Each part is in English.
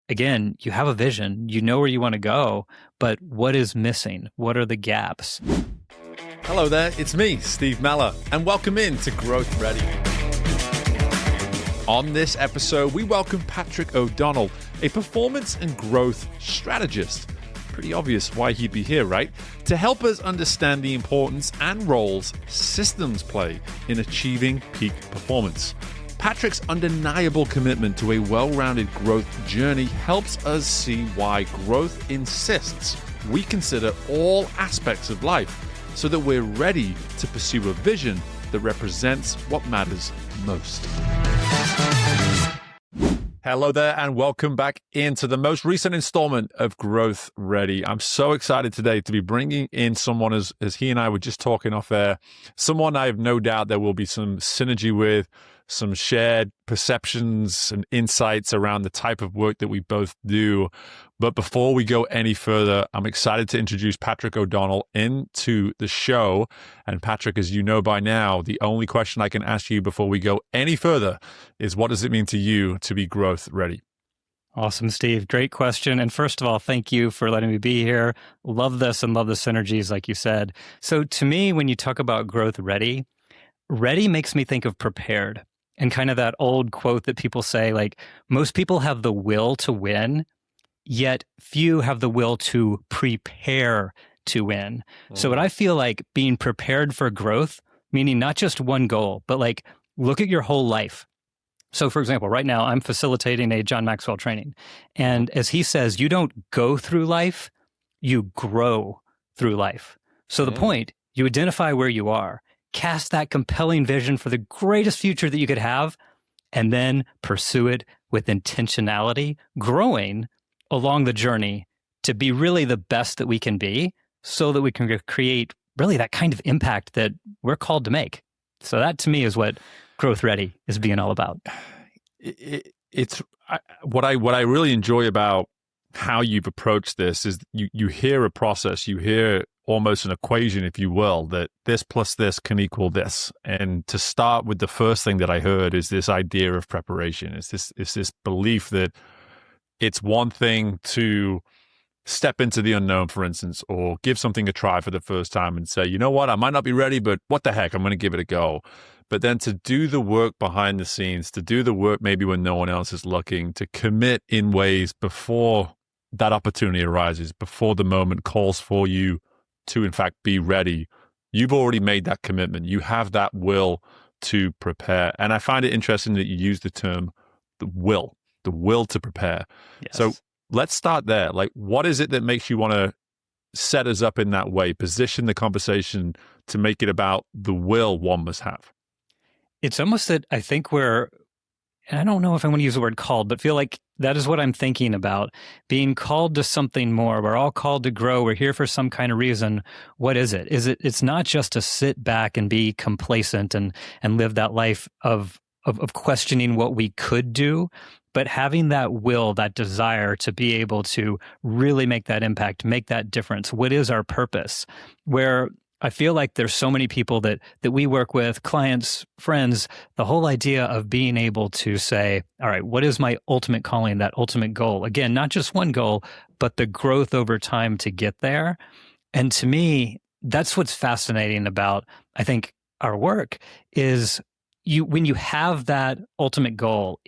again, you have a vision, you know where you want to go, but what is missing? What are the gaps? Hello there, it's me, Steve Meller, and welcome in to Growth Ready. On this episode, we welcome Patrick O'Donnell, a performance and growth strategist. Pretty obvious why he'd be here, right? To help us understand the importance and roles systems play in achieving peak performance. Patrick's undeniable commitment to a well-rounded growth journey helps us see why growth insists we consider all aspects of life so that we're ready to pursue a vision that represents what matters most. Hello there, and welcome back into the most recent installment of Growth Ready. I'm so excited today to be bringing in someone, as he and I were just talking off air, someone I have no doubt there will be some synergy with, some shared perceptions and insights around the type of work that we both do. But before we go any further, I'm excited to introduce Patrick O'Donnell into the show. And Patrick, as you know by now, the only question I can ask you before we go any further is, what does it mean to you to be growth ready? Awesome, Steve. Great question. And first of all, thank you for letting me be here. Love this and love the synergies, like you said. So to me, when you talk about growth ready, ready makes me think of prepared. And kind of that old quote that people say, like, most people have the will to win, yet few have the will to prepare to win. So what I feel like being prepared for growth, meaning not just one goal, but like look at your whole life. So for example, right now I'm facilitating a John Maxwell training. And as he says, you don't go through life, you grow through life. So the point, you identify where you are, cast that compelling vision for the greatest future that you could have, and then pursue it with intentionality, growing along the journey to be really the best that we can be so that we can create really that kind of impact that we're called to make. So that to me is what Growth Ready is being all about. It's what I really enjoy about how you've approached this is you hear a process, you hear almost an equation, if you will, that this plus this can equal this. And to start with, the first thing that I heard is this idea of preparation. It's this belief that it's one thing to step into the unknown, for instance, or give something a try for the first time and say, you know what, I might not be ready, but what the heck, I'm going to give it a go. But then to do the work behind the scenes, to do the work maybe when no one else is looking, to commit in ways before that opportunity arises, before the moment calls for you to in fact be ready. You've already made that commitment. You have that will to prepare. And I find it interesting that you use the term the will to prepare. Yes. So let's start there. Like, what is it that makes you want to set us up in that way, position the conversation to make it about the will one must have? It's almost that I think and I don't know if I want to use the word called, but feel like that is what I'm thinking about. Being called to something more. We're all called to grow. We're here for some kind of reason. What is it? It's not just to sit back and be complacent and live that life of questioning what we could do, but having that will, that desire to be able to really make that impact, make that difference. What is our purpose? Where I feel like there's so many people that we work with, clients, friends, the whole idea of being able to say, all right, what is my ultimate calling, that ultimate goal? Again, not just one goal, but the growth over time to get there. And to me, that's what's fascinating about, I think, our work is when you have that ultimate goal,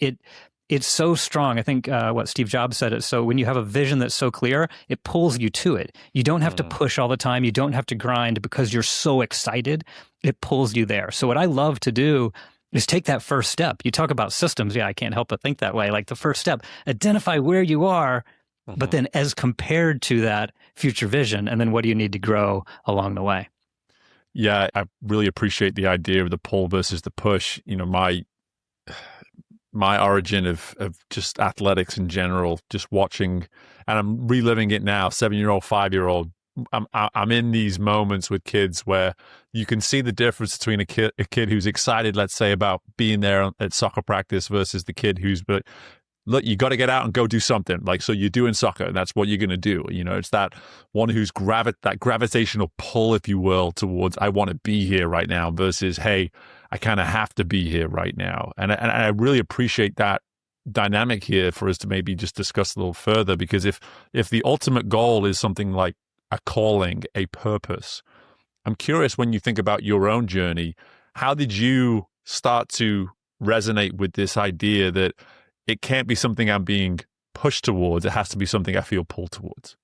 it's so strong. I think what Steve Jobs said it. So when you have a vision that's so clear, it pulls you to it. You don't have to push all the time. You don't have to grind because you're so excited. It pulls you there. So what I love to do is take that first step. You talk about systems. Yeah, I can't help but think that way. Like the first step, identify where you are, but then as compared to that future vision, and then what do you need to grow along the way? Yeah, I really appreciate the idea of the pull versus the push. You know, my origin of just athletics in general, just watching, and I'm reliving it now, 7-year-old, 5-year-old. I'm in these moments with kids where you can see the difference between a kid who's excited, let's say, about being there at soccer practice versus the kid who's, but look, you got to get out and go do something. Like, so you're doing soccer, and that's what you're going to do. You know, it's that one who's that gravitational pull, if you will, towards, I want to be here right now versus, hey, I kind of have to be here right now. And I really appreciate that dynamic here for us to maybe just discuss a little further, because if the ultimate goal is something like a calling, a purpose, I'm curious, when you think about your own journey, how did you start to resonate with this idea that it can't be something I'm being pushed towards, it has to be something I feel pulled towards?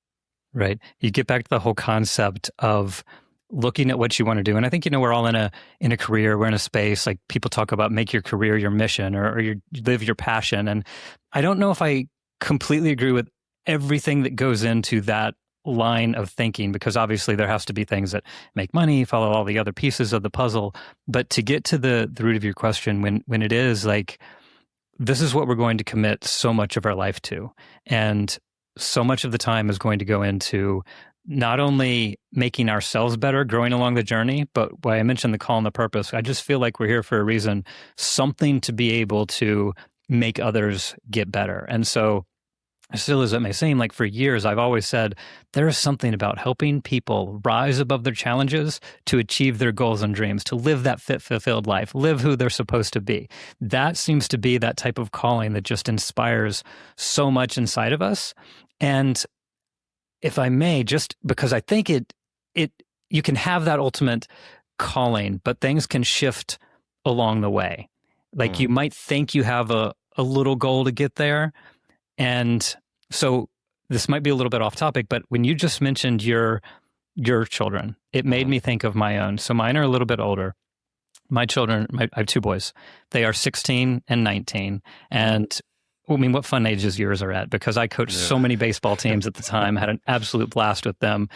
Right. You get back to the whole concept of looking at what you want to do. And I think, we're all in a career, we're in a space, like people talk about make your career your mission, or you live your passion. And I don't know if I completely agree with everything that goes into that line of thinking, because obviously there has to be things that make money, follow all the other pieces of the puzzle. But to get to the root of your question, when it is like, this is what we're going to commit so much of our life to. And so much of the time is going to go into not only making ourselves better, growing along the journey, but why I mentioned the call and the purpose, I just feel like we're here for a reason, something to be able to make others get better. And so, as silly as it may seem, like for years, I've always said there is something about helping people rise above their challenges to achieve their goals and dreams, to live that fulfilled life, live who they're supposed to be. That seems to be that type of calling that just inspires so much inside of us. And if I may, just because I think you can have that ultimate calling, but things can shift along the way. Like you might think you have a little goal to get there. And so this might be a little bit off topic, but when you just mentioned your children, it made me think of my own. So mine are a little bit older. My children, I have two boys. They are 16 and 19. And I mean, what fun ages yours are at, because I coached so many baseball teams at the time, had an absolute blast with them.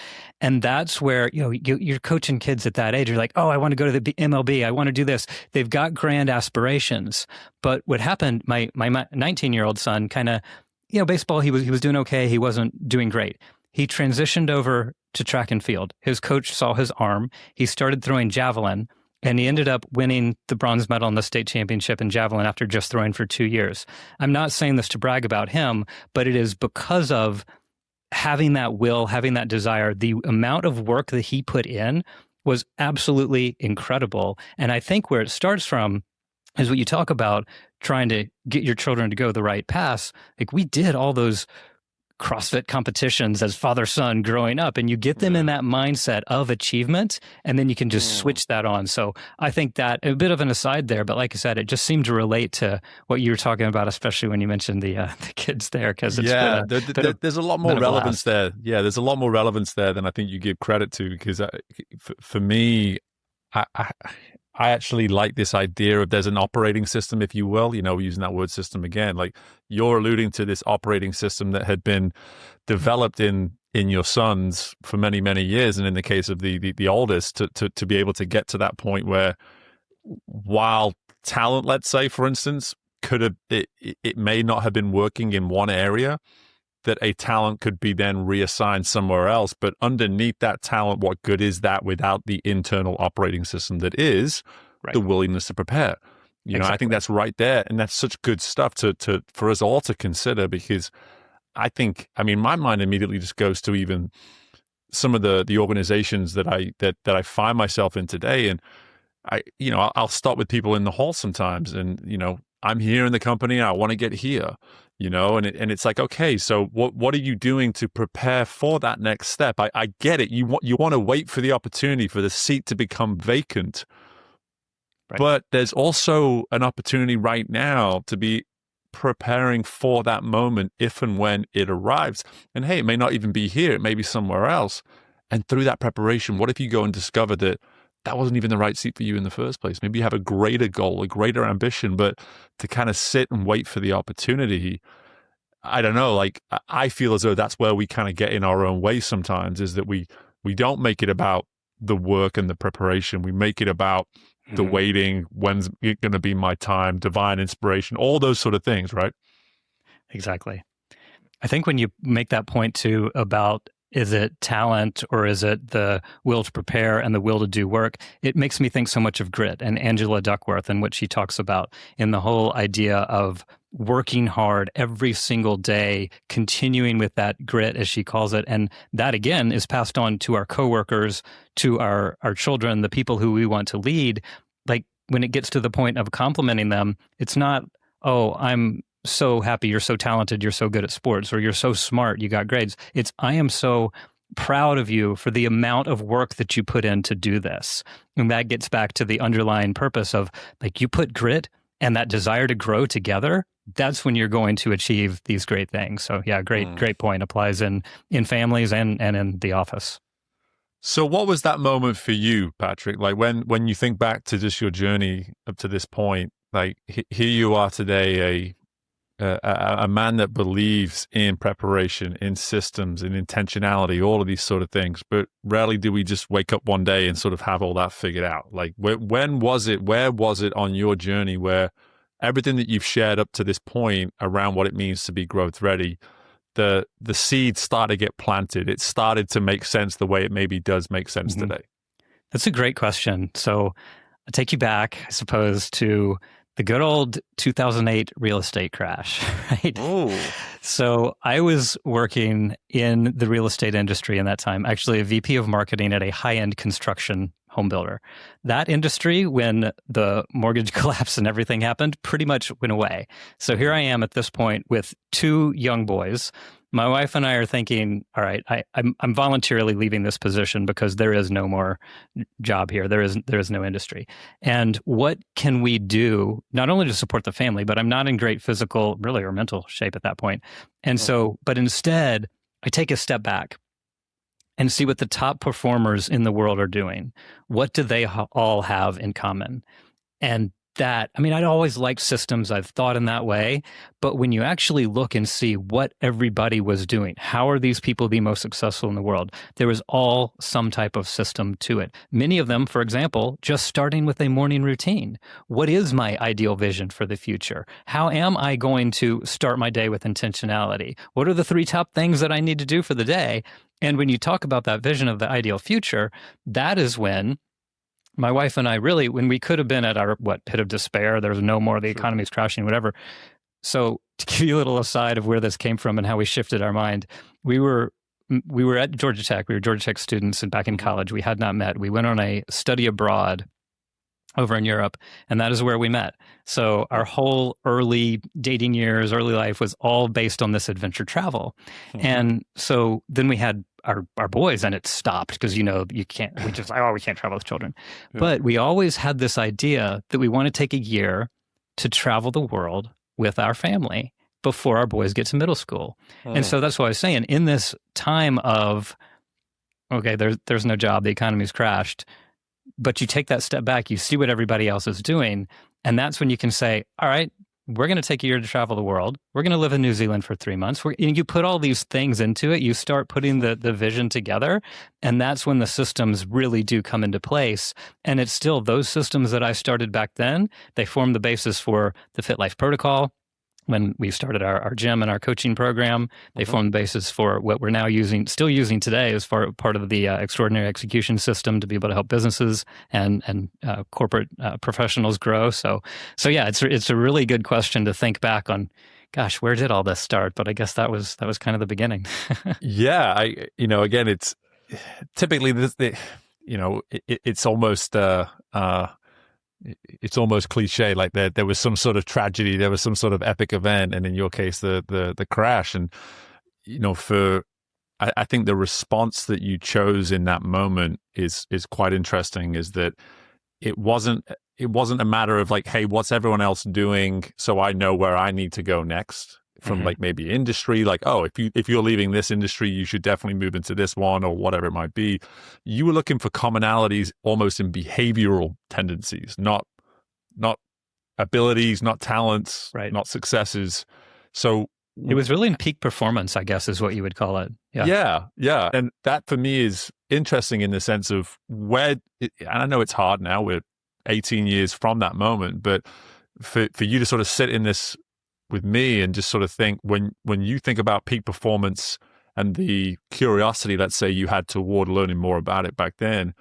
And that's where, you're coaching kids at that age. You're like, oh, I want to go to the MLB. I want to do this. They've got grand aspirations. But what happened, my 19-year-old son kind of, baseball, he was doing okay. He wasn't doing great. He transitioned over to track and field. His coach saw his arm. He started throwing javelin. And he ended up winning the bronze medal in the state championship in javelin after just throwing for 2 years. I'm not saying this to brag about him, but it is because of having that will, having that desire. The amount of work that he put in was absolutely incredible. And I think where it starts from is what you talk about, trying to get your children to go the right path. Like we did all those CrossFit competitions as father-son growing up, and you get them in that mindset of achievement, and then you can just switch that on. So I think that a bit of an aside there, but like I said, it just seemed to relate to what you were talking about, especially when you mentioned the kids there, because it's there's a lot more relevance there. Yeah, there's a lot more relevance there than I think you give credit to, because for me, I actually like this idea of there's an operating system, if you will, we're using that word system again, like you're alluding to this operating system that had been developed in your sons for many, many years. And in the case of the oldest, to be able to get to that point where, while talent, let's say, for instance, it may not have been working in one area, that a talent could be then reassigned somewhere else. But underneath that talent, what good is that without the internal operating system that is the willingness to prepare? I think that's right there. And that's such good stuff for us all to consider, because I mean, my mind immediately just goes to even some of the organizations that I find myself in today. And I'll start with people in the hall sometimes, and, I'm here in the company and I want to get here. And it's like, okay, so what are you doing to prepare for that next step? I get it. You want to wait for the opportunity for the seat to become vacant. Right. But there's also an opportunity right now to be preparing for that moment if and when it arrives. And hey, it may not even be here. It may be somewhere else. And through that preparation, what if you go and discover that wasn't even the right seat for you in the first place? Maybe you have a greater goal, a greater ambition, but to kind of sit and wait for the opportunity, I don't know, like I feel as though that's where we kind of get in our own way sometimes, is that we don't make it about the work and the preparation. We make it about the waiting, when's it going to be my time, divine inspiration, all those sort of things, right? Exactly. I think when you make that point too about, is it talent or is it the will to prepare and the will to do work? It makes me think so much of grit and Angela Duckworth and what she talks about in the whole idea of working hard every single day, continuing with that grit, as she calls it. And that, again, is passed on to our coworkers, to our children, the people who we want to lead. Like when it gets to the point of complimenting them, it's not, oh, I'm so happy, you're so talented, you're so good at sports, or you're so smart, you got grades. It's, I am so proud of you for the amount of work that you put in to do this. And that gets back to the underlying purpose of, like, you put grit and that desire to grow together. That's when you're going to achieve these great things. So yeah, great point. Applies in families and in the office. So what was that moment for you, Patrick? Like when you think back to just your journey up to this point, like here you are today, a man that believes in preparation, in systems, in intentionality, all of these sort of things. But rarely do we just wake up one day and sort of have all that figured out. Like when was it, where was it on your journey where everything that you've shared up to this point around what it means to be growth ready, the seed started to get planted? It started to make sense the way it maybe does make sense today. That's a great question. So I'll take you back, I suppose, to the good old 2008 real estate crash, right? Ooh. So I was working in the real estate industry in that time, actually a VP of marketing at a high-end construction home builder. That industry, when the mortgage collapse and everything happened, pretty much went away. So here I am at this point with two young boys. My wife and I are thinking, all right, I'm voluntarily leaving this position because there is no more job here. There is no industry. And what can we do, not only to support the family, but I'm not in great physical, really, or mental shape at that point. And so, but instead, I take a step back and see what the top performers in the world are doing. What do they all have in common? And that, I mean, I'd always liked systems. I've thought in that way. But when you actually look and see what everybody was doing, how are these people the most successful in the world? There was all some type of system to it. Many of them, for example, just starting with a morning routine. What is my ideal vision for the future? How am I going to start my day with intentionality? What are the 3 top things that I need to do for the day? And when you talk about that vision of the ideal future, that is when my wife and I really, when we could have been at our, pit of despair, there's no more, the economy's crashing, whatever. So to give you a little aside of where this came from and how we shifted our mind, we were at Georgia Tech. We were Georgia Tech students, and back in college, we had not met. We went on a study abroad over in Europe, and that is where we met. So our whole early dating years, early life was all based on this adventure travel. And so then we had our boys, and it stopped because, you can't, we can't travel with children. Yeah. But we always had this idea that we want to take a year to travel the world with our family before our boys get to middle school. And so that's what I was saying. In this time of, okay, there's no job, the economy's crashed, but you take that step back, you see what everybody else is doing, and that's when you can say, all right, we're going to take a year to travel the world. We're going to live in New Zealand for 3 months. You put all these things into it. You start putting the vision together, and that's when the systems really do come into place. And it's still those systems that I started back then. They form the basis for the Fit Life Protocol. When we started our gym and our coaching program, they formed the basis for what we're now still using today as part of the extraordinary execution system to be able to help businesses and corporate professionals grow. So yeah, it's a really good question to think back on. Gosh, where did all this start? But I guess that was kind of the beginning. Yeah, again, it's typically it's almost. It's almost cliche, like there was some sort of tragedy, there was some sort of epic event, and in your case, the crash. And I think the response that you chose in that moment is quite interesting. Is that it wasn't a matter of like, hey, what's everyone else doing, so I know where I need to go next. From like maybe industry, like, oh, if you're leaving this industry, you should definitely move into this one, or whatever it might be. You were looking for commonalities almost in behavioral tendencies, not abilities, not talents, right, not successes. So it was really in peak performance, I guess, is what you would call it. Yeah. And that for me is interesting in the sense of and I know it's hard now, we're 18 years from that moment, but for you to sort of sit in this with me and just sort of think, when you think about peak performance and the curiosity, let's say, you had toward learning more about it back then,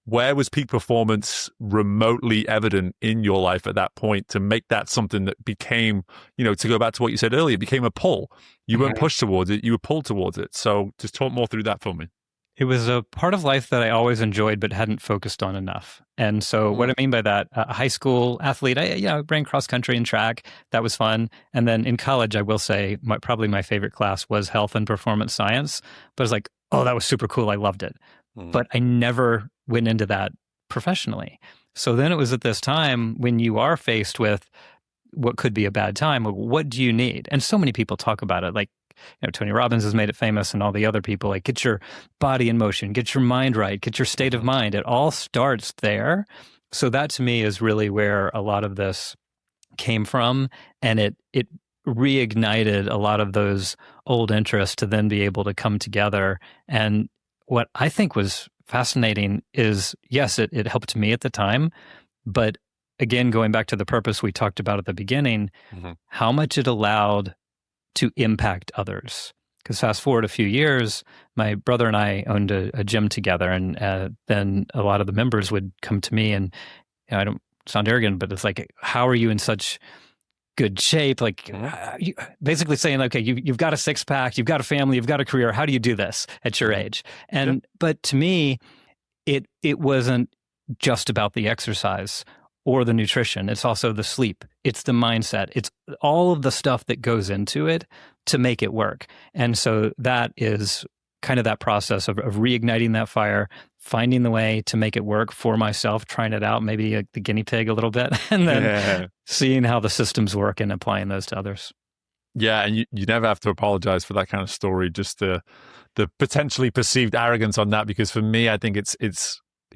where was peak performance remotely evident in your life at that point to make that something that became, to go back to what you said earlier, it became a pull. You weren't pushed towards it, you were pulled towards it. So just talk more through that for me. It was a part of life that I always enjoyed but hadn't focused on enough. And so what I mean by that, a high school athlete, I ran cross country and track. That was fun. And then in college, I will say probably my favorite class was health and performance science. But I was like, oh, that was super cool. I loved it. But I never went into that professionally. So then it was at this time when you are faced with what could be a bad time. What do you need? And so many people talk about it. Like, Tony Robbins has made it famous, and all the other people, like, get your body in motion, get your mind right, get your state of mind. It all starts there. So that to me is really where a lot of this came from. And it reignited a lot of those old interests to then be able to come together. And what I think was fascinating is, yes, it helped me at the time, but again, going back to the purpose we talked about at the beginning, how much it allowed to impact others. Because fast forward a few years, my brother and I owned a gym together, and then a lot of the members would come to me, and I don't sound arrogant, but it's like, how are you in such good shape? Like, basically saying, okay, you've got a six pack, you've got a family, you've got a career. How do you do this at your age? And but to me, it wasn't just about the exercise or the nutrition. It's also the sleep. It's the mindset. It's all of the stuff that goes into it to make it work. And so that is kind of that process of reigniting that fire, finding the way to make it work for myself, trying it out, maybe the guinea pig a little bit, and then seeing how the systems work and applying those to others. Yeah, and you never have to apologize for that kind of story, just the potentially perceived arrogance on that, because for me, I think it's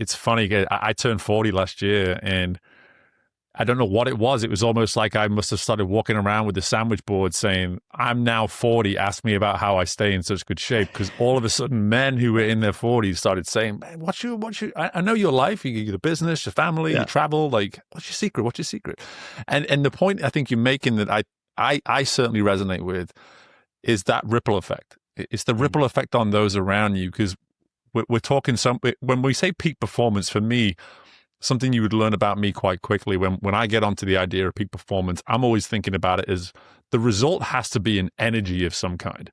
funny. I turned 40 last year, and I don't know what it was. It was almost like I must have started walking around with the sandwich board saying, I'm now 40, ask me about how I stay in such good shape. Because all of a sudden, men who were in their 40s started saying, man, I know your life, the business, your family, you travel, like, what's your secret? What's your secret? And the point I think you're making that I certainly resonate with is that ripple effect. It's the ripple effect on those around you, because we're talking when we say peak performance, for me, something you would learn about me quite quickly when I get onto the idea of peak performance, I'm always thinking about it as the result has to be an energy of some kind.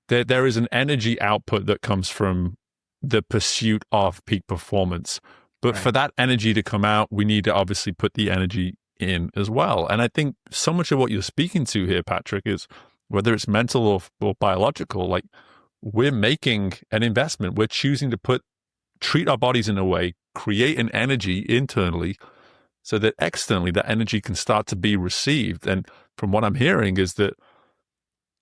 There is an energy output that comes from the pursuit of peak performance. But for that energy to come out, we need to obviously put the energy in as well. And I think so much of what you're speaking to here, Patrick, is whether it's mental or biological, like, we're making an investment. We're choosing to treat our bodies in a way, create an energy internally so that externally that energy can start to be received. And from what I'm hearing is that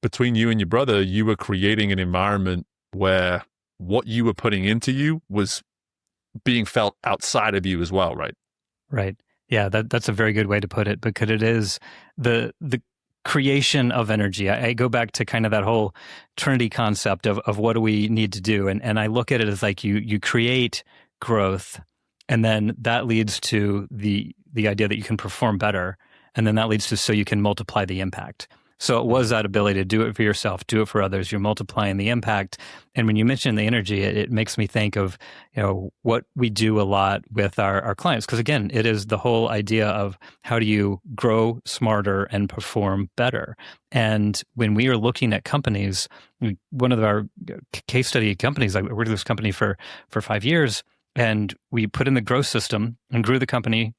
between you and your brother, you were creating an environment where what you were putting into you was being felt outside of you as well, right? Right. Yeah, that's a very good way to put it, because it is the creation of energy. I go back to kind of that whole Trinity concept of what do we need to do. And I look at it as like you create growth, and then that leads to the idea that you can perform better. And then that leads to so you can multiply the impact. So it was that ability to do it for yourself, do it for others. You're multiplying the impact. And when you mention the energy, it makes me think of, what we do a lot with our clients. Because again, it is the whole idea of how do you grow smarter and perform better. And when we are looking at companies, one of our case study companies, I worked with this company for 5 years, and we put in the growth system and grew the company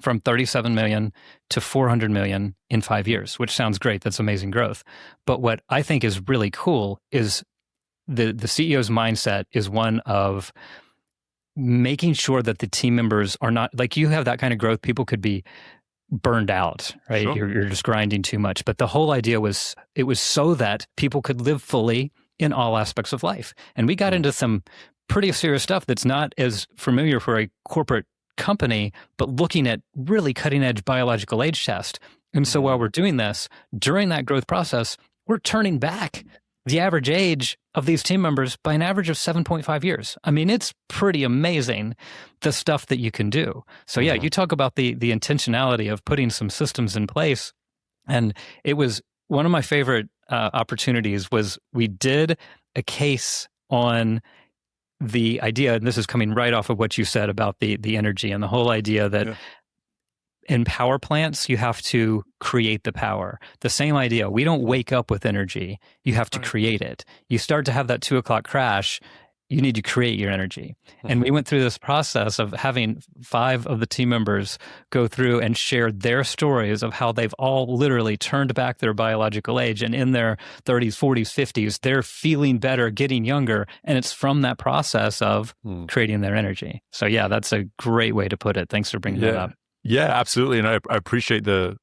from 37 million to 400 million in 5 years, which sounds great. That's amazing growth. But what I think is really cool is the CEO's mindset is one of making sure that the team members are not, like, you have that kind of growth, people could be burned out, right? Sure. You're just grinding too much. But the whole idea was, it was so that people could live fully in all aspects of life. And we got into some pretty serious stuff that's not as familiar for a corporate company, but looking at really cutting edge biological age test. And so while we're doing this, during that growth process, we're turning back the average age of these team members by an average of 7.5 years. I mean, it's pretty amazing, the stuff that you can do. So yeah, you talk about the intentionality of putting some systems in place. And it was one of my favorite opportunities was we did a case on the idea, and this is coming right off of what you said about the energy and the whole idea that in power plants, you have to create the power. The same idea. We don't wake up with energy. You have to create it. You start to have that 2 o'clock crash. you need to create your energy. And we went through this process of having 5 of the team members go through and share their stories of how they've all literally turned back their biological age, and in their 30s, 40s, 50s, they're feeling better, getting younger. And it's from that process of creating their energy. So yeah, that's a great way to put it. Thanks for bringing that up. Yeah, absolutely. And I appreciate the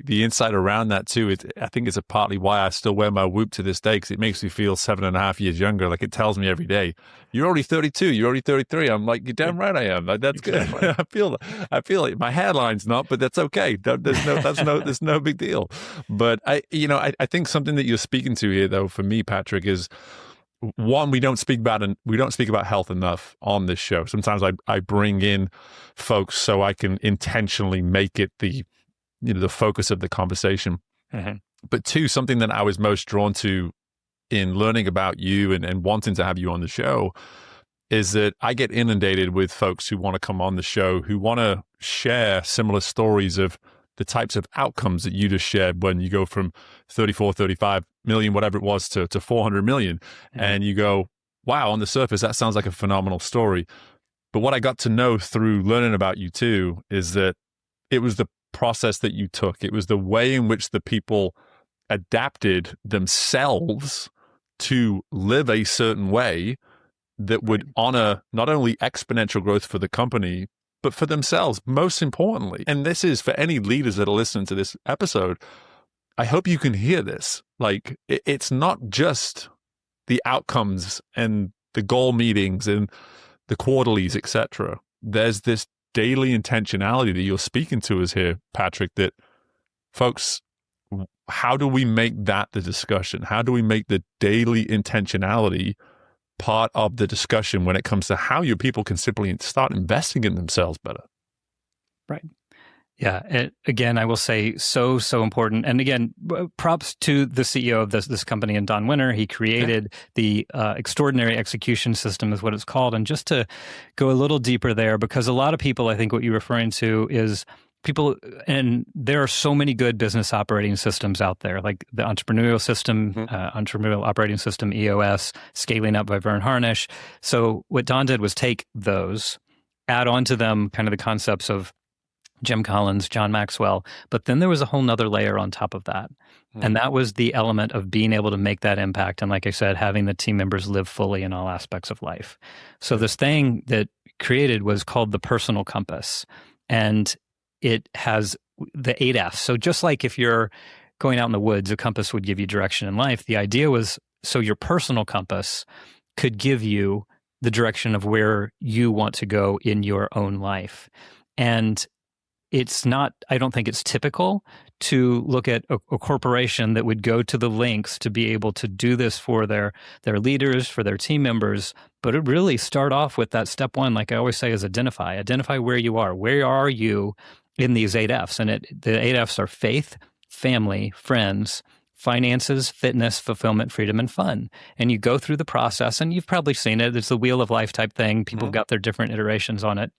insight around that too. I think it's partly why I still wear my Whoop to this day, because it makes me feel 7.5 years younger. Like, it tells me every day, you're already 32, you're already 33. I'm like, you're damn right I am. Like, that's exactly good. I feel like my hairline's not, but that's okay. There's no big deal. But I think something that you're speaking to here, though, for me, Patrick, is one, we don't speak about health enough on this show. Sometimes I bring in folks so I can intentionally make it the focus of the conversation. But 2, something that I was most drawn to in learning about you and wanting to have you on the show is that I get inundated with folks who want to come on the show, who want to share similar stories of the types of outcomes that you just shared when you go from 34, 35 million, whatever it was, to 400 million. And you go, wow, on the surface, that sounds like a phenomenal story. But what I got to know through learning about you too is that it was the process that you took. It was the way in which the people adapted themselves to live a certain way that would honor not only exponential growth for the company, but for themselves, most importantly. And this is for any leaders that are listening to this episode. I hope you can hear this. Like, it's not just the outcomes and the goal meetings and the quarterlies, etc. There's this daily intentionality that you're speaking to us here, Patrick, that folks, how do we make that the discussion? How do we make the daily intentionality part of the discussion when it comes to how your people can simply start investing in themselves better? Right. Yeah. Again, I will say so important. And again, props to the CEO of this company, and Don Winter. He created the extraordinary execution system is what it's called. And just to go a little deeper there, because a lot of people, I think what you're referring to is people, and there are so many good business operating systems out there, like the entrepreneurial system, entrepreneurial operating system, EOS, Scaling Up by Vern Harnish. So what Don did was take those, add on to them kind of the concepts of Jim Collins, John Maxwell, but then there was a whole nother layer on top of that. And that was the element of being able to make that impact. And like I said, having the team members live fully in all aspects of life. So this thing that created was called the personal compass. And it has the 8 F's. So just like if you're going out in the woods, a compass would give you direction in life. The idea was so your personal compass could give you the direction of where you want to go in your own life. And it's not, I don't think it's typical to look at a corporation that would go to the lengths to be able to do this for their leaders, for their team members. But it really start off with that step 1, like I always say, is identify where you are. Where are you in these 8 F's? And the 8 F's are faith, family, friends, finances, fitness, fulfillment, freedom, and fun. And you go through the process, and you've probably seen it. It's the wheel of life type thing. People have got their different iterations on it.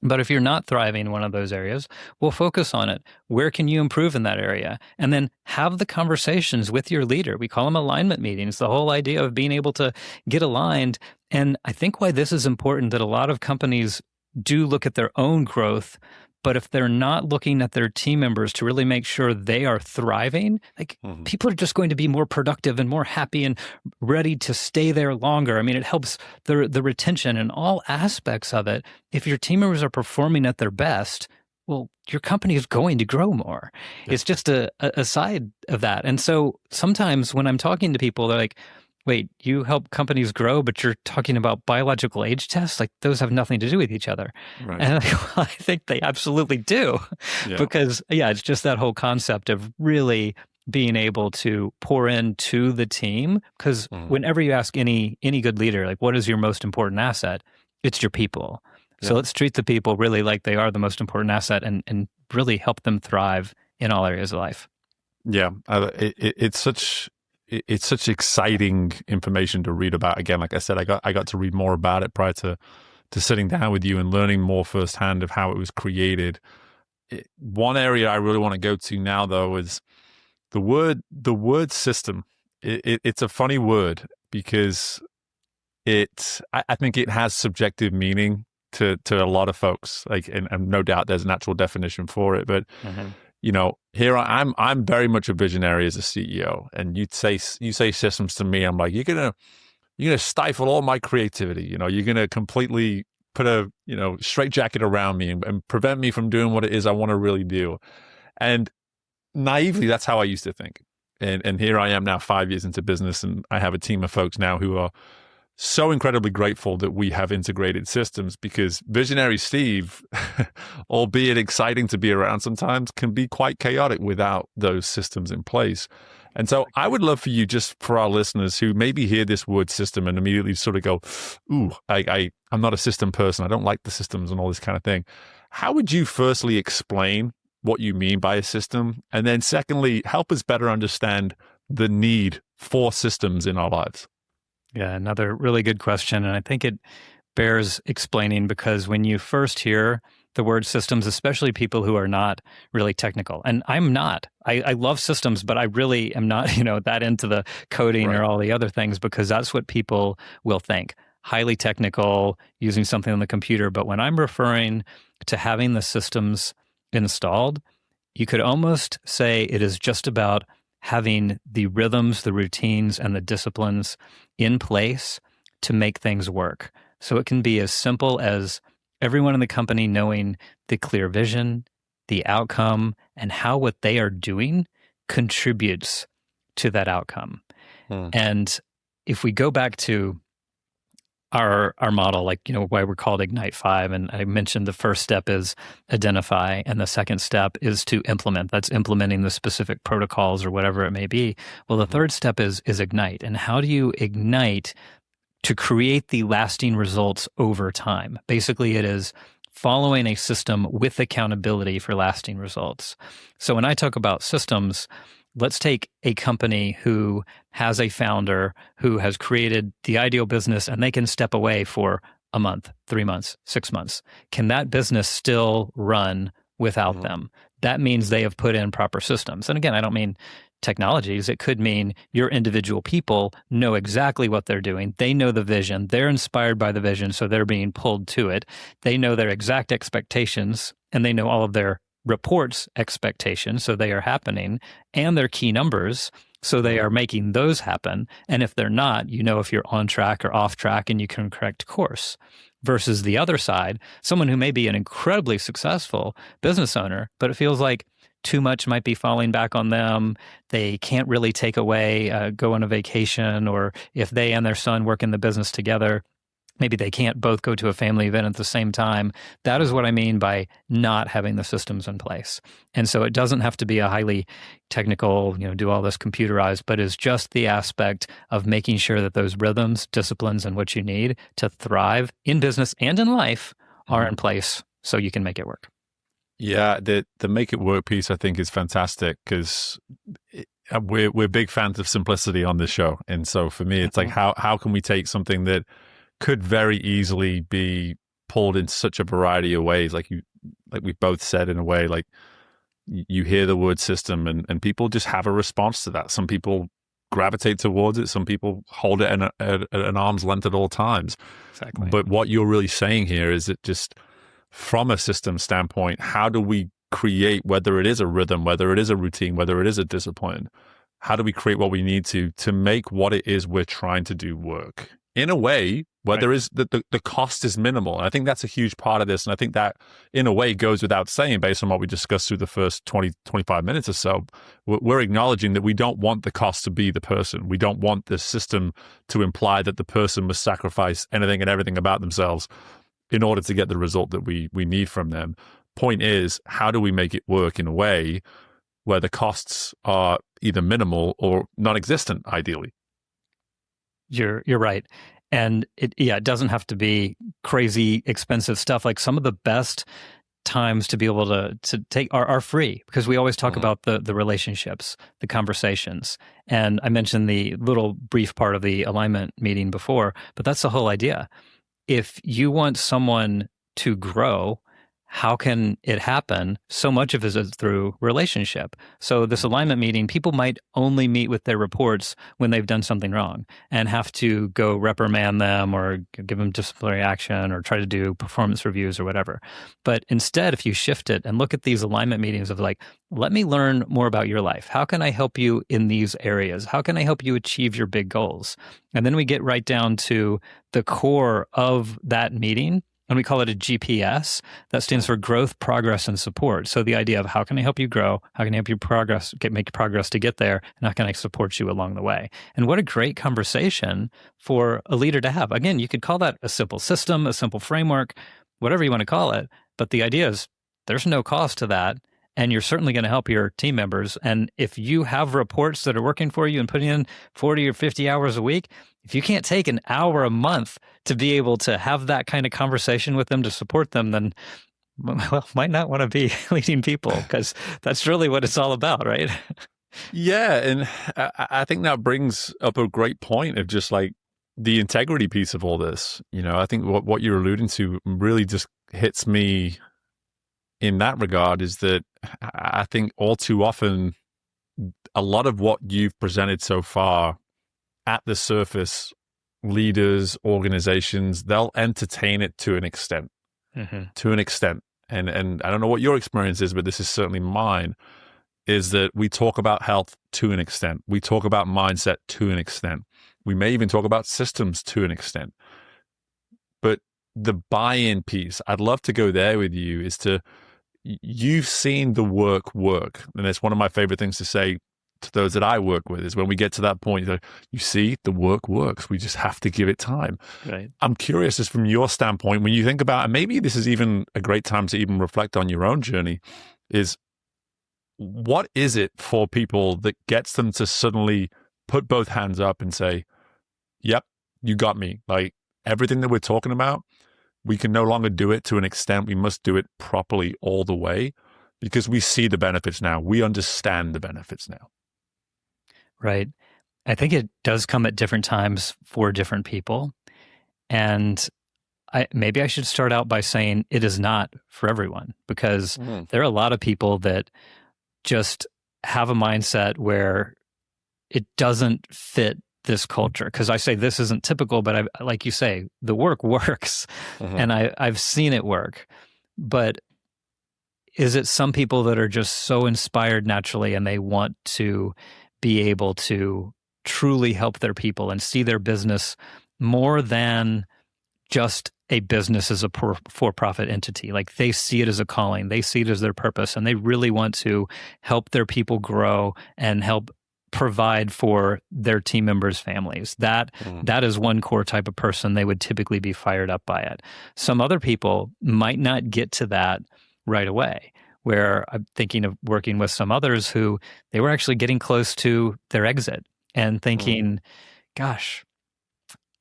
But if you're not thriving in one of those areas, we'll focus on it. Where can you improve in that area? And then have the conversations with your leader. We call them alignment meetings, the whole idea of being able to get aligned. And I think why this is important, that a lot of companies do look at their own growth, but if they're not looking at their team members to really make sure they are thriving, like people are just going to be more productive and more happy and ready to stay there longer. I mean, it helps the retention and all aspects of it. If your team members are performing at their best, well, your company is going to grow more. Yeah. It's just a side of that. And so sometimes when I'm talking to people, they're like, wait, you help companies grow, but you're talking about biological age tests? Like, those have nothing to do with each other. Right. And I think they absolutely do. Yeah. Because, it's just that whole concept of really being able to pour into the team. Because whenever you ask any good leader, like, what is your most important asset? It's your people. Yeah. So let's treat the people really like they are the most important asset and really help them thrive in all areas of life. Yeah, it's such exciting information to read about. Again, like I said, I got to read more about it prior to sitting down with you and learning more firsthand of how it was created. One area I really want to go to now, though, is the word system. It's a funny word because I think it has subjective meaning to a lot of folks. Like, and no doubt there's an actual definition for it. But Mm-hmm. here I'm very much a visionary as a CEO. And you say systems to me, I'm like, you're gonna stifle all my creativity. You're gonna completely put a straitjacket around me and prevent me from doing what it is I want to really do. And naively, that's how I used to think. And here I am now, 5 years into business, and I have a team of folks now who are so incredibly grateful that we have integrated systems, because visionary Steve, albeit exciting to be around sometimes, can be quite chaotic without those systems in place. And so I would love for you, just for our listeners who maybe hear this word system and immediately sort of go, ooh, I'm not a system person. I don't like the systems and all this kind of thing. How would you firstly explain what you mean by a system? And then secondly, help us better understand the need for systems in our lives. Yeah, another really good question. And I think it bears explaining, because when you first hear the word systems, especially people who are not really technical, and I'm not, I love systems, but I really am not, that into the coding or all the other things, because that's what people will think. Highly technical, using something on the computer. But when I'm referring to having the systems installed, you could almost say it is just about having the rhythms, the routines, and the disciplines in place to make things work. So it can be as simple as everyone in the company knowing the clear vision, the outcome, and how what they are doing contributes to that outcome. And if we go back to our model, like, why we're called Ignite 5. And I mentioned the first step is identify, and the second step is to implement. That's implementing the specific protocols or whatever it may be. Well, the third step is ignite. And how do you ignite to create the lasting results over time? Basically, it is following a system with accountability for lasting results. So when I talk about systems, let's take a company who has a founder who has created the ideal business, and they can step away for a month, 3 months, 6 months. Can that business still run without them? That means they have put in proper systems. And again, I don't mean technologies. It could mean your individual people know exactly what they're doing. They know the vision. They're inspired by the vision, so they're being pulled to it. They know their exact expectations, and they know all of their reports expectations, so they are happening, and their key numbers, so they are making those happen. And if they're not, if you're on track or off track, and you can correct course. Versus the other side, someone who may be an incredibly successful business owner, but it feels like too much might be falling back on them. They can't really take away, go on a vacation, or if they and their son work in the business together, maybe they can't both go to a family event at the same time. That is what I mean by not having the systems in place. And so it doesn't have to be a highly technical, do all this computerized, but is just the aspect of making sure that those rhythms, disciplines, and what you need to thrive in business and in life are in place so you can make it work. Yeah, the make it work piece I think is fantastic, because we're big fans of simplicity on this show. And so for me, it's like, how can we take something that could very easily be pulled in such a variety of ways, like we both said, in a way, like you hear the word system and people just have a response to that. Some people gravitate towards it. Some people hold it at an arm's length at all times. Exactly. But what you're really saying here is that, just from a system standpoint, how do we create, whether it is a rhythm, whether it is a routine, whether it is a discipline, how do we create what we need to make what it is we're trying to do work in a way where there is the cost is minimal? And I think that's a huge part of this. And I think that, in a way, goes without saying based on what we discussed through the first 20, 25 minutes or so. We're acknowledging that we don't want the cost to be the person. We don't want the system to imply that the person must sacrifice anything and everything about themselves in order to get the result that we need from them. Point is, how do we make it work in a way where the costs are either minimal or non-existent, ideally? You're right. And it doesn't have to be crazy expensive stuff. Like, some of the best times to be able to take are free, because we always talk about the relationships, the conversations. And I mentioned the little brief part of the alignment meeting before, but that's the whole idea. If you want someone to grow, how can it happen? So much of it is through relationship. So this alignment meeting, people might only meet with their reports when they've done something wrong and have to go reprimand them or give them disciplinary action or try to do performance reviews or whatever. But instead, if you shift it and look at these alignment meetings of like, let me learn more about your life. How can I help you in these areas? How can I help you achieve your big goals? And then we get right down to the core of that meeting, and we call it a GPS. That stands for growth, progress, and support. So the idea of how can I help you grow? How can I help you progress, make progress to get there? And how can I support you along the way? And what a great conversation for a leader to have. Again, you could call that a simple system, a simple framework, whatever you want to call it. But the idea is there's no cost to that. And you're certainly going to help your team members. And if you have reports that are working for you and putting in 40 or 50 hours a week, if you can't take an hour a month to be able to have that kind of conversation with them to support them, then, well, might not want to be leading people, because that's really what it's all about, right? Yeah. And I think that brings up a great point of just like the integrity piece of all this. I think what you're alluding to really just hits me in that regard, is that I think all too often, a lot of what you've presented so far at the surface, leaders, organizations, they'll entertain it to an extent, And I don't know what your experience is, but this is certainly mine, is that we talk about health to an extent. We talk about mindset to an extent. We may even talk about systems to an extent. But the buy-in piece, I'd love to go there with you, is you've seen the work. And it's one of my favorite things to say to those that I work with, is when we get to that point, you see, the work works. We just have to give it time. Right. I'm curious, just from your standpoint, when you think about, and maybe this is even a great time to even reflect on your own journey, is what is it for people that gets them to suddenly put both hands up and say, yep, you got me. Like, everything that we're talking about, we can no longer do it to an extent. We must do it properly all the way, because we see the benefits now. We understand the benefits now. Right. I think it does come at different times for different people. And maybe I should start out by saying it is not for everyone, because there are a lot of people that just have a mindset where it doesn't fit this culture. Because I say this isn't typical, but like you say, the work works, and I've seen it work. But is it some people that are just so inspired naturally and they want to be able to truly help their people and see their business more than just a business as a for-profit entity? Like, they see it as a calling, they see it as their purpose, and they really want to help their people grow and help provide for their team members' families. That is one core type of person. They would typically be fired up by it. Some other people might not get to that right away, where I'm thinking of working with some others who they were actually getting close to their exit and thinking, gosh,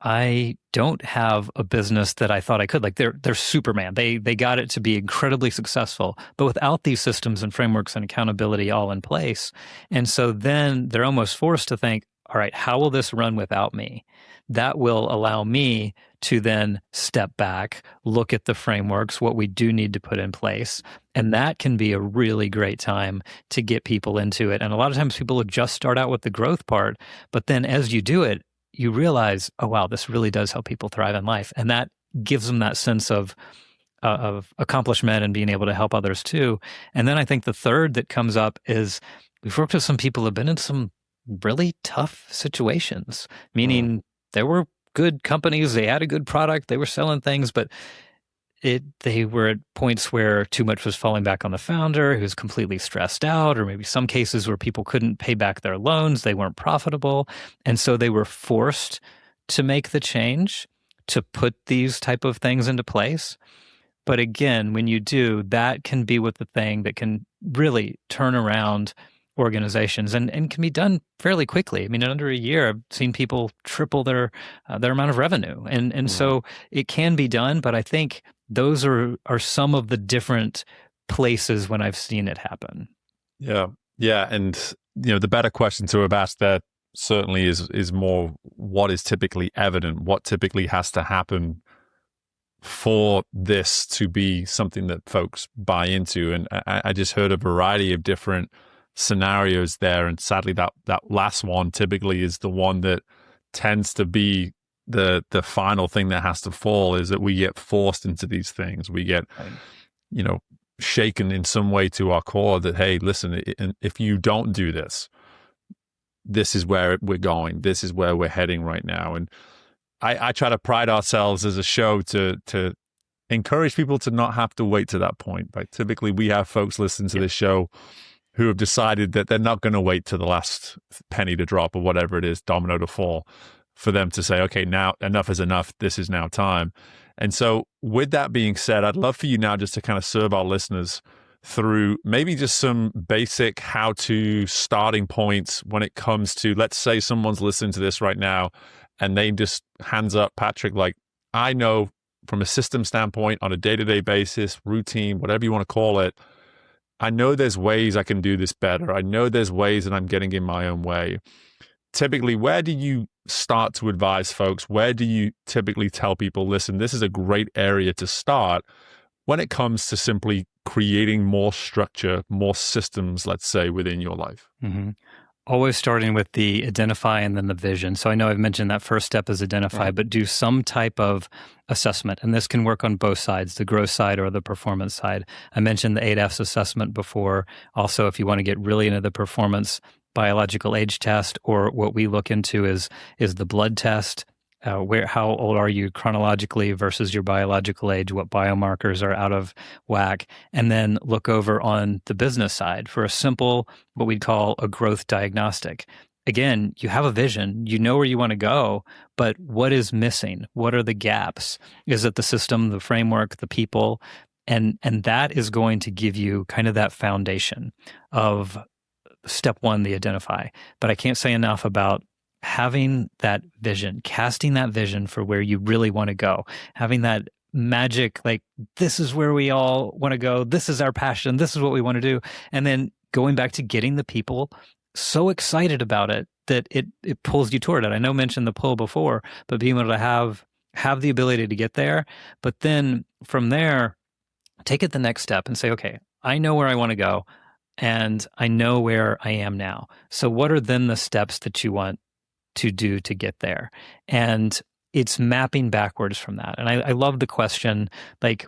I don't have a business that I thought I could. Like, they're Superman. They got it to be incredibly successful, but without these systems and frameworks and accountability all in place. And so then they're almost forced to think, all right, how will this run without me? That will allow me to then step back, look at the frameworks, what we do need to put in place. And that can be a really great time to get people into it. And a lot of times people will just start out with the growth part, but then as you do it, you realize, oh, wow, this really does help people thrive in life. And that gives them that sense of accomplishment and being able to help others too. And then I think the third that comes up is we've worked with some people who have been in some really tough situations, meaning there were good companies, they had a good product, they were selling things, but they were at points where too much was falling back on the founder, who was completely stressed out, or maybe some cases where people couldn't pay back their loans, they weren't profitable. And so they were forced to make the change to put these type of things into place. But again, when you do, that can be with the thing that can really turn around organizations and can be done fairly quickly. I mean, in under a year, I've seen people triple their amount of revenue. And so it can be done, but I think those are some of the different places when I've seen it happen. Yeah. Yeah. And, the better question to have asked there certainly is more what is typically evident, what typically has to happen for this to be something that folks buy into. And I just heard a variety of different scenarios there. And sadly, that last one typically is the one that tends to be the final thing that has to fall, is that we get forced into these things. We get, you know, shaken in some way to our core that, hey, listen, if you don't do this, this is where we're going. This is where we're heading right now. And I try to pride ourselves as a show to encourage people to not have to wait to that point. Like, typically we have folks listen to this show who have decided that they're not going to wait to the last penny to drop or whatever it is, domino to fall, for them to say, okay, now enough is enough. This is now time. And so with that being said, I'd love for you now just to kind of serve our listeners through maybe just some basic how-to starting points when it comes to, let's say someone's listening to this right now and they just hands up, Patrick, like, I know from a system standpoint, on a day-to-day basis, routine, whatever you want to call it, I know there's ways I can do this better. I know there's ways that I'm getting in my own way. Typically, where do you start to advise folks? Where do you typically tell people, listen, this is a great area to start when it comes to simply creating more structure, more systems, let's say, within your life? Mm-hmm. Always starting with the identify and then the vision. So I know I've mentioned that first step is identify, but do some type of assessment. And this can work on both sides, the growth side or the performance side. I mentioned the 8Fs assessment before. Also, if you want to get really into the performance, biological age test, or what we look into is the blood test. How old are you chronologically versus your biological age? What biomarkers are out of whack? And then look over on the business side for a simple, what we'd call a growth diagnostic. Again, you have a vision, you know where you want to go, but what is missing? What are the gaps? Is it the system, the framework, the people? And that is going to give you kind of that foundation of step one, the identify. But I can't say enough about having that vision, casting that vision for where you really want to go, having that magic, like, this is where we all want to go. This is our passion. This is what we want to do. And then going back to getting the people so excited about it that it pulls you toward it. I know I mentioned the pull before, but being able to have the ability to get there. But then from there, take it the next step and say, okay, I know where I want to go and I know where I am now. So what are then the steps that you want to do to get there? And it's mapping backwards from that. And I love the question, like,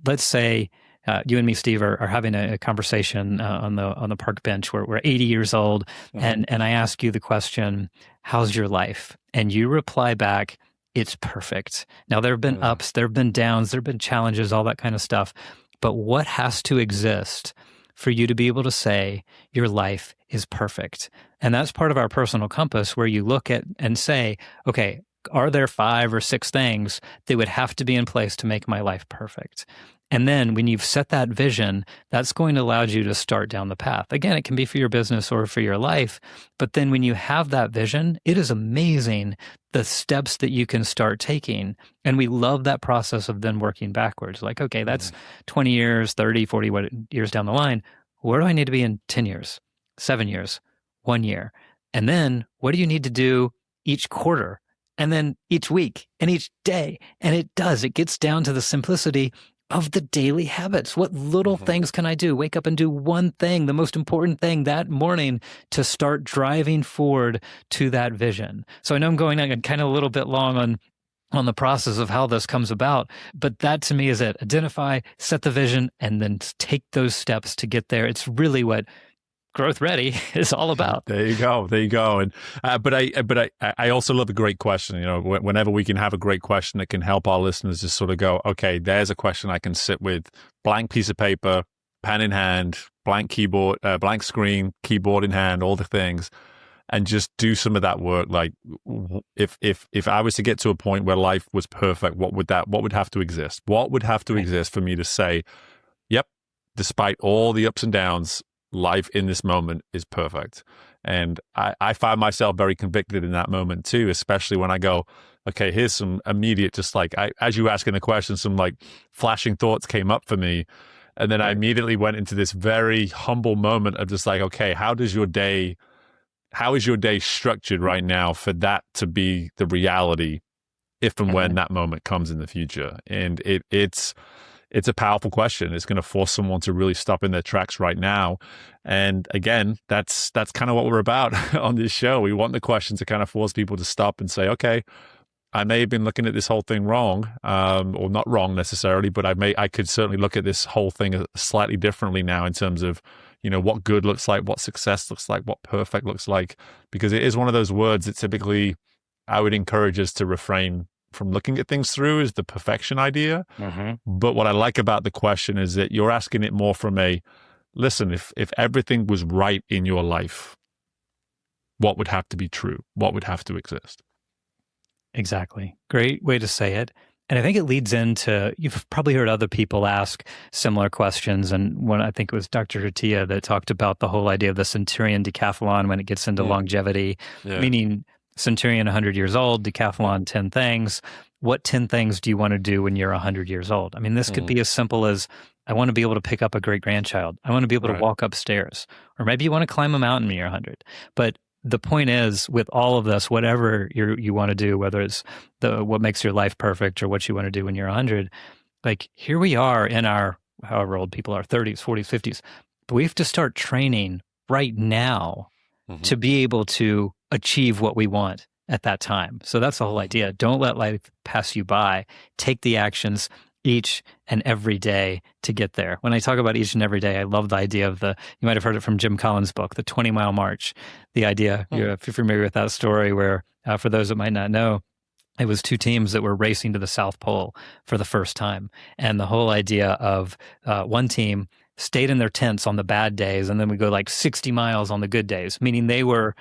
let's say you and me, Steve, are having a conversation on the park bench where we're 80 years old, and I ask you the question, how's your life? And you reply back, it's perfect. Now, there have been ups, there have been downs, there have been challenges, all that kind of stuff. But what has to exist for you to be able to say your life is perfect? And that's part of our personal compass, where you look at and say, okay, are there 5 or 6 things that would have to be in place to make my life perfect? And then when you've set that vision, that's going to allow you to start down the path. Again, it can be for your business or for your life. But then when you have that vision, it is amazing the steps that you can start taking. And we love that process of then working backwards. Like, okay, that's 20 years, 30, 40 years down the line. Where do I need to be in 10 years, 7 years, 1 year? And then what do you need to do each quarter? And then each week and each day? And it gets down to the simplicity of the daily habits. What little things can I do? Wake up and do one thing, the most important thing that morning, to start driving forward to that vision. So I know I'm going kind of a little bit long on the process of how this comes about, but that to me is it. Identify, set the vision, and then take those steps to get there. It's really what GrowthReady is all about. There you go. And but I also love a great question. Whenever we can have a great question that can help our listeners just sort of go, okay, there's a question I can sit with, blank piece of paper, pen in hand, blank keyboard, blank screen, keyboard in hand, all the things, and just do some of that work. Like, if I was to get to a point where life was perfect, what would have to exist? What would have to exist for me to say, yep, despite all the ups and downs, life in this moment is perfect? And I find myself very convicted in that moment too, especially when I go, okay, here's some immediate, just like, as you asking the question, some like flashing thoughts came up for me. And then I immediately went into this very humble moment of just like, okay, how is your day structured right now for that to be the reality if and when Mhm. that moment comes in the future. And it's a powerful question. It's going to force someone to really stop in their tracks right now. And again, that's kind of what we're about on this show. We want the question to kind of force people to stop and say, okay, I may have been looking at this whole thing wrong, or not wrong necessarily, but I could certainly look at this whole thing slightly differently now in terms of, what good looks like, what success looks like, what perfect looks like, because it is one of those words that typically I would encourage us to refrain from looking at things through, is the perfection idea. Mhm. But what I like about the question is that you're asking it more from a, listen, if everything was right in your life, what would have to be true? What would have to exist? Exactly. Great way to say it. And I think it leads into, you've probably heard other people ask similar questions. And one, I think it was Dr. Hatia that talked about the whole idea of the centurion decathlon when it gets into longevity, Yeah. meaning centurion 100 years old, decathlon 10 things. What 10 things do you want to do when you're 100 years old? I mean, this could be as simple as, I want to be able to pick up a great grandchild. I want to be able to walk upstairs. Or maybe you want to climb a mountain when you're 100. But the point is, with all of this, whatever you want to do, whether it's what makes your life perfect or what you want to do when you're 100, like here we are in our, however old people are, 30s, 40s, 50s, but we have to start training right now to be able to achieve what we want at that time. So that's the whole idea. Don't let life pass you by. Take the actions each and every day to get there. When I talk about each and every day, I love the idea of you might have heard it from Jim Collins' book, the 20-mile march. The idea, if you're familiar with that story, where for those that might not know, it was two teams that were racing to the South Pole for the first time. And the whole idea of one team stayed in their tents on the bad days, and then we go like 60 miles on the good days, meaning they were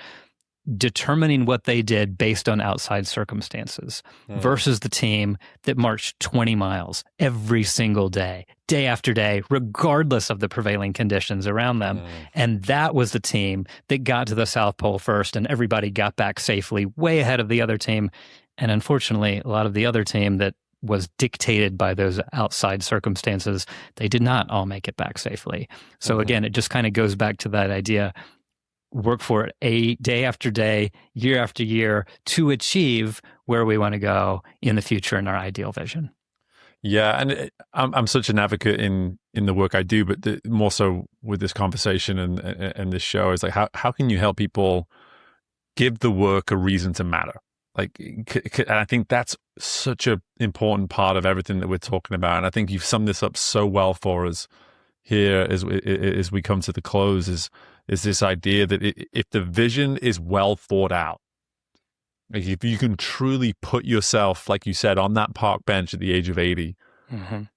determining what they did based on outside circumstances versus the team that marched 20 miles every single day, day after day, regardless of the prevailing conditions around them. And that was the team that got to the South Pole first, and everybody got back safely, way ahead of the other team. And unfortunately, a lot of the other team that was dictated by those outside circumstances, they did not all make it back safely. So again, it just kind of goes back to that idea, work for it day after day, year after year to achieve where we want to go in the future in our ideal vision. Yeah, and I'm such an advocate in the work I do, but more so with this conversation and this show is like, how can you help people give the work a reason to matter? Like, and I think that's such an important part of everything that we're talking about. And I think you've summed this up so well for us here as we come to the close, is this idea that if the vision is well thought out, like if you can truly put yourself, like you said, on that park bench at the age of 80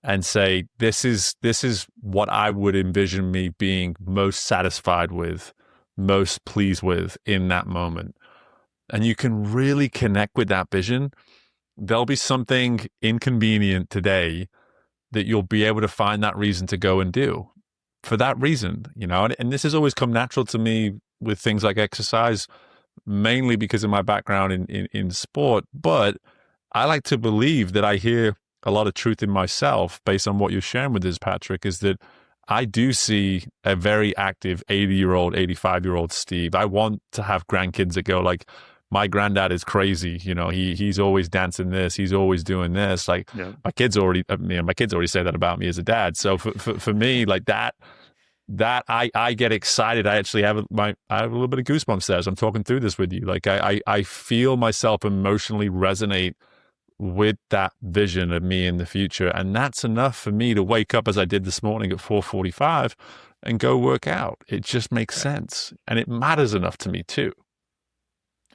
and say, this is what I would envision me being most satisfied with, most pleased with in that moment, and you can really connect with that vision, there'll be something inconvenient today that you'll be able to find that reason to go and do for that reason, and this has always come natural to me with things like exercise, mainly because of my background in sport. But I like to believe that I hear a lot of truth in myself based on what you're sharing with us, Patrick, is that I do see a very active 80-year-old, 85-year-old Steve. I want to have grandkids that go like, my granddad is crazy. He's always dancing this. He's always doing this. Like my kids already say that about me as a dad. So for me, like that I get excited. I actually have I have a little bit of goosebumps there as I'm talking through this with you. Like I feel myself emotionally resonate with that vision of me in the future. And that's enough for me to wake up as I did this morning at 4:45 and go work out. It just makes sense. And it matters enough to me too.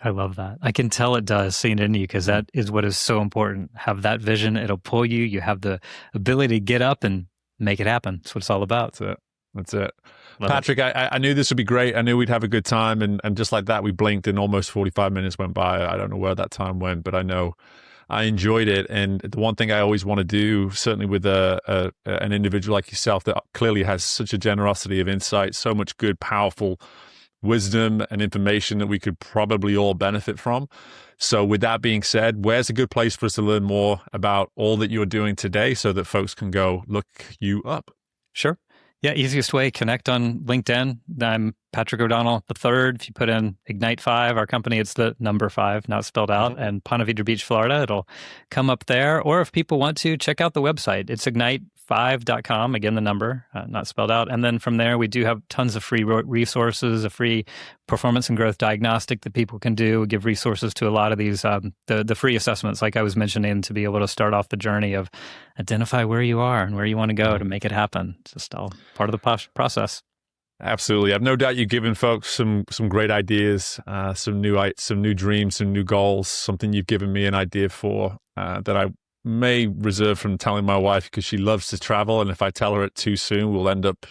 I love that. I can tell it does, seeing it in you, because that is what is so important. Have that vision. It'll pull you. You have the ability to get up and make it happen. That's what it's all about. That's it. Love Patrick, it. I knew this would be great. I knew we'd have a good time. And just like that, we blinked and almost 45 minutes went by. I don't know where that time went, but I know I enjoyed it. And the one thing I always want to do, certainly with an individual like yourself that clearly has such a generosity of insight, so much good, powerful wisdom and information that we could probably all benefit from. So with that being said, where's a good place for us to learn more about all that you're doing today so that folks can go look you up? Sure. Yeah, easiest way, connect on LinkedIn. I'm Patrick O'Donnell III. If you put in Ignite 5, our company, it's the number 5, not spelled out, and Ponte Vedra Beach, Florida, it'll come up there. Or if people want to, check out the website. It's ignite5.com, again, the number, not spelled out. And then from there, we do have tons of free resources, a free performance and growth diagnostic that people can do. We give resources to a lot of these, the free assessments, like I was mentioning, to be able to start off the journey of identify where you are and where you want to go to make it happen. It's just all part of the process. Absolutely. I've no doubt you've given folks some great ideas, some new dreams, some new goals, something you've given me an idea for that I may reserve from telling my wife, because she loves to travel. And if I tell her it too soon, we'll end up,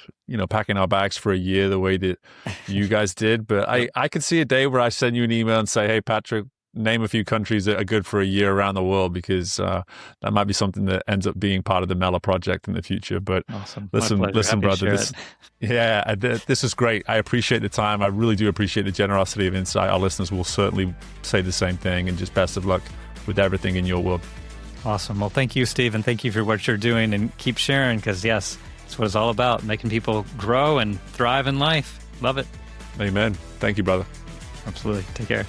packing our bags for a year the way that you guys did. But I could see a day where I send you an email and say, hey, Patrick, name a few countries that are good for a year around the world, because that might be something that ends up being part of the Mela project in the future. But awesome. listen, brother, this is great. I appreciate the time. I really do appreciate the generosity of insight. Our listeners will certainly say the same thing, and just best of luck with everything in your world. Awesome. Well, thank you, Steve, and thank you for what you're doing, and keep sharing, because yes, it's what it's all about, making people grow and thrive in life. Love it. Amen. Thank you, brother. Absolutely. Take care.